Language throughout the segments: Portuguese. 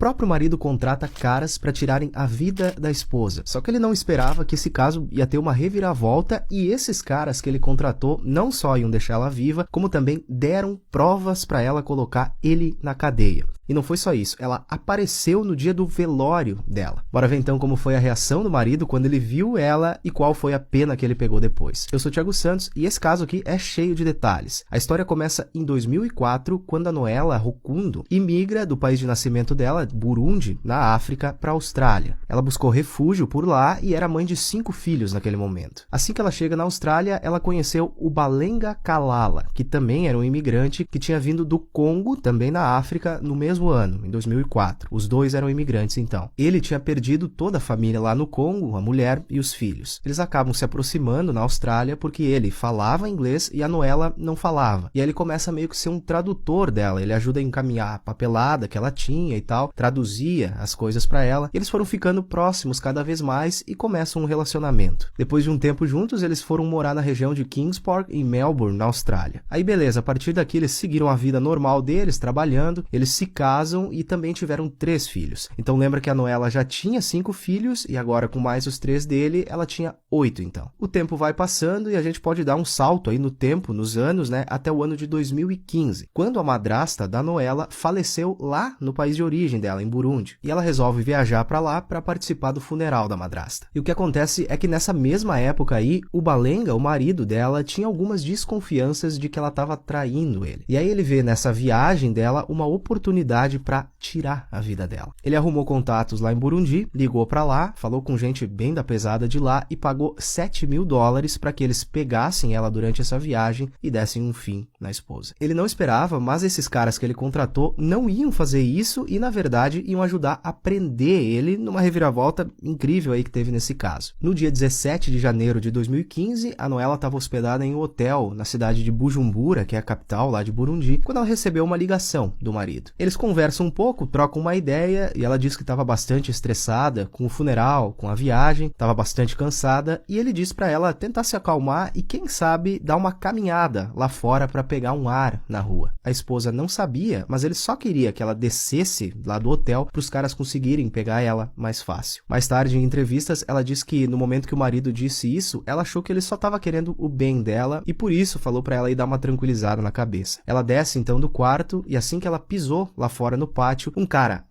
próprio marido contrata caras para tirarem a vida da esposa. Só que ele não esperava que esse caso ia ter uma reviravolta e esses caras que ele contratou não só iam deixar ela viva, como também deram provas para ela colocar ele na cadeia. E não foi só isso, ela apareceu no dia do velório dela. Bora ver então como foi a reação do marido quando ele viu ela e qual foi a pena que ele pegou depois. Eu sou o Thiago Santos e esse caso aqui é cheio de detalhes. A história começa em 2004, quando a Noela Rukundo imigra do país de nascimento dela, Burundi, na África, para a Austrália. Ela buscou refúgio por lá e era mãe de 5 filhos naquele momento. Assim que ela chega na Austrália, ela conheceu o Balenga Kalala, que também era um imigrante que tinha vindo do Congo, também na África, no mesmo ano, em 2004. Os dois eram imigrantes então. Ele tinha perdido toda a família lá no Congo, a mulher e os filhos. Eles acabam se aproximando na Austrália porque ele falava inglês e a Noela não falava. E aí ele começa meio que ser um tradutor dela. Ele ajuda a encaminhar a papelada que ela tinha e tal, traduzia as coisas para ela. E eles foram ficando próximos cada vez mais e começam um relacionamento. Depois de um tempo juntos, eles foron morar na região de Kingsport, em Melbourne, na Austrália. Aí beleza, a partir daqui eles seguiram a vida normal deles, trabalhando, eles se casam e também tiveram 3 filhos. Então lembra que a Noela já tinha 5 filhos e agora com mais os 3 dele, ela tinha 8 então. O tempo vai passando e a gente pode dar um salto aí no tempo, nos anos, né, até o ano de 2015, quando a madrasta da Noela faleceu lá no país de origem dela, em Burundi. E ela resolve viajar para lá para participar do funeral da madrasta. E o que acontece é que nessa mesma época aí, o Balenga, o marido dela, tinha algumas desconfianças de que ela estava traindo ele. E aí ele vê nessa viagem dela uma oportunidade para tirar a vida dela. Ele arrumou contatos lá em Burundi, ligou para lá, falou com gente bem da pesada de lá e pagou $7.000 para que eles pegassem ela durante essa viagem e dessem um fim na esposa. Ele não esperava, mas esses caras que ele contratou não iam fazer isso e, na verdade, iam ajudar a prender ele numa reviravolta incrível aí que teve nesse caso. No dia 17 de janeiro de 2015, a Noela estava hospedada em um hotel na cidade de Bujumbura, que é a capital lá de Burundi, quando ela recebeu uma ligação do marido. Eles conversam um pouco, trocam uma ideia e ela diz que estava bastante estressada com o funeral, com a viagem, estava bastante cansada e ele diz para ela tentar se acalmar e quem sabe dar uma caminhada lá fora para pegar um ar na rua. A esposa não sabia, mas ele só queria que ela descesse lá do hotel para os caras conseguirem pegar ela mais fácil. Mais tarde, em entrevistas, ela diz que no momento que o marido disse isso, ela achou que ele só estava querendo o bem dela e por isso falou para ela ir dar uma tranquilizada na cabeça. Ela desce então do quarto e assim que ela pisou lá fora no pátio, um cara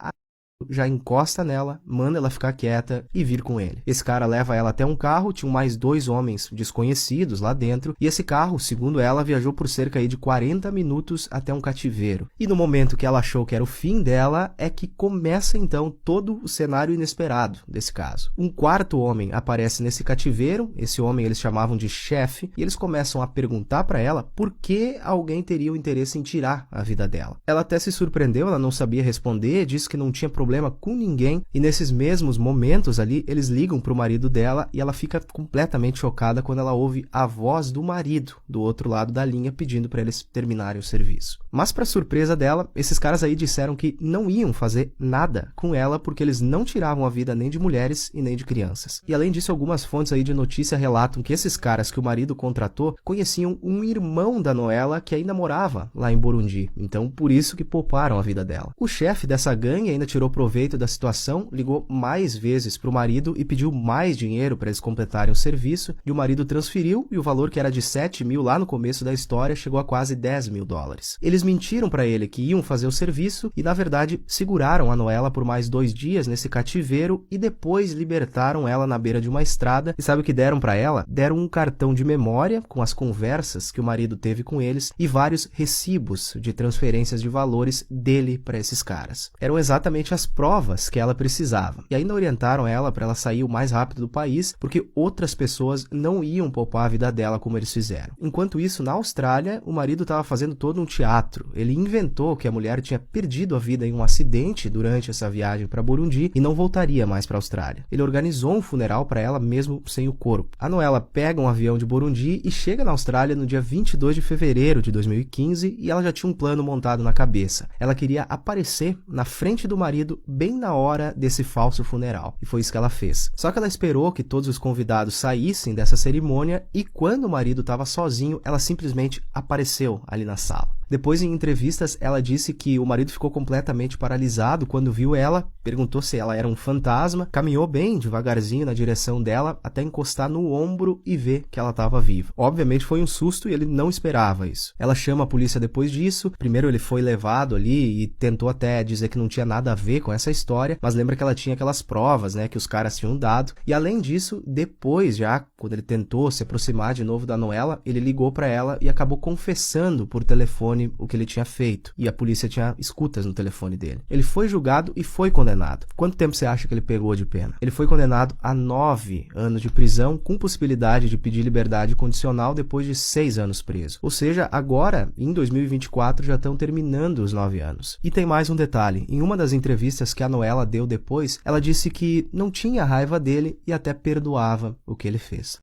já encosta nela, manda ela ficar quieta e vir com ele. Esse cara leva ela até um carro, tinham mais 2 homens desconhecidos lá dentro, e esse carro, segundo ela, viajou por cerca aí de 40 minutos até um cativeiro. E no momento que ela achou que era o fim dela, é que começa então todo o cenário inesperado desse caso. Um 4º homem aparece nesse cativeiro, esse homem eles chamavam de chefe, e eles começam a perguntar para ela por que alguém teria o interesse em tirar a vida dela. Ela até se surpreendeu, ela não sabia responder, disse que não tinha problema com ninguém e nesses mesmos momentos ali eles ligam para o marido dela e ela fica completamente chocada quando ela ouve a voz do marido do outro lado da linha pedindo para eles terminarem o serviço. Mas para surpresa dela, esses caras aí disseram que não iam fazer nada com ela porque eles não tiravam a vida nem de mulheres e nem de crianças. E além disso, algumas fontes aí de notícia relatam que esses caras que o marido contratou conheciam um irmão da Noela que ainda morava lá em Burundi. Então por isso que pouparam a vida dela. O chefe dessa gangue ainda tirou proveito da situação, ligou mais vezes para o marido e pediu mais dinheiro para eles completarem o serviço, e o marido transferiu e o valor que era de 7 mil lá no começo da história chegou a quase $10.000. Eles mentiram para ele que iam fazer o serviço e na verdade seguraram a Noela por mais 2 dias nesse cativeiro e depois libertaram ela na beira de uma estrada e sabe o que deram para ela? Deram um cartão de memória com as conversas que o marido teve com eles e vários recibos de transferências de valores dele para esses caras. Eram exatamente as provas que ela precisava. E ainda orientaram ela para ela sair o mais rápido do país, porque outras pessoas não iam poupar a vida dela como eles fizeram. Enquanto isso, na Austrália, o marido estava fazendo todo um teatro. Ele inventou que a mulher tinha perdido a vida em um acidente durante essa viagem para Burundi e não voltaria mais para a Austrália. Ele organizou um funeral para ela mesmo sem o corpo. A Noela pega um avião de Burundi e chega na Austrália no dia 22 de fevereiro de 2015 e ela já tinha um plano montado na cabeça. Ela queria aparecer na frente do marido bem na hora desse falso funeral. E foi isso que ela fez. Só que ela esperou que todos os convidados saíssem dessa cerimônia e quando o marido estava sozinho, ela simplesmente apareceu ali na sala. Depois, em entrevistas, ela disse que o marido ficou completamente paralisado quando viu ela, perguntou se ela era um fantasma, caminhou bem devagarzinho na direção dela até encostar no ombro e ver que ela estava viva. Obviamente foi um susto e ele não esperava isso. Ela chama a polícia depois disso. Primeiro ele foi levado ali e tentou até dizer que não tinha nada a ver com essa história, mas lembra que ela tinha aquelas provas, né, que os caras tinham dado. E além disso, depois já, quando ele tentou se aproximar de novo da Noella, ele ligou para ela e acabou confessando por telefone o que ele tinha feito. E a polícia tinha escutas no telefone dele. Ele foi julgado e foi condenado. Quanto tempo você acha que ele pegou de pena? Ele foi condenado a 9 anos de prisão, com possibilidade de pedir liberdade condicional depois de 6 anos preso. Ou seja, agora, em 2024, já estão terminando os 9 anos. E tem mais um detalhe. Em uma das entrevistas que a Noella deu depois, ela disse que não tinha raiva dele e até perdoava o que ele fez.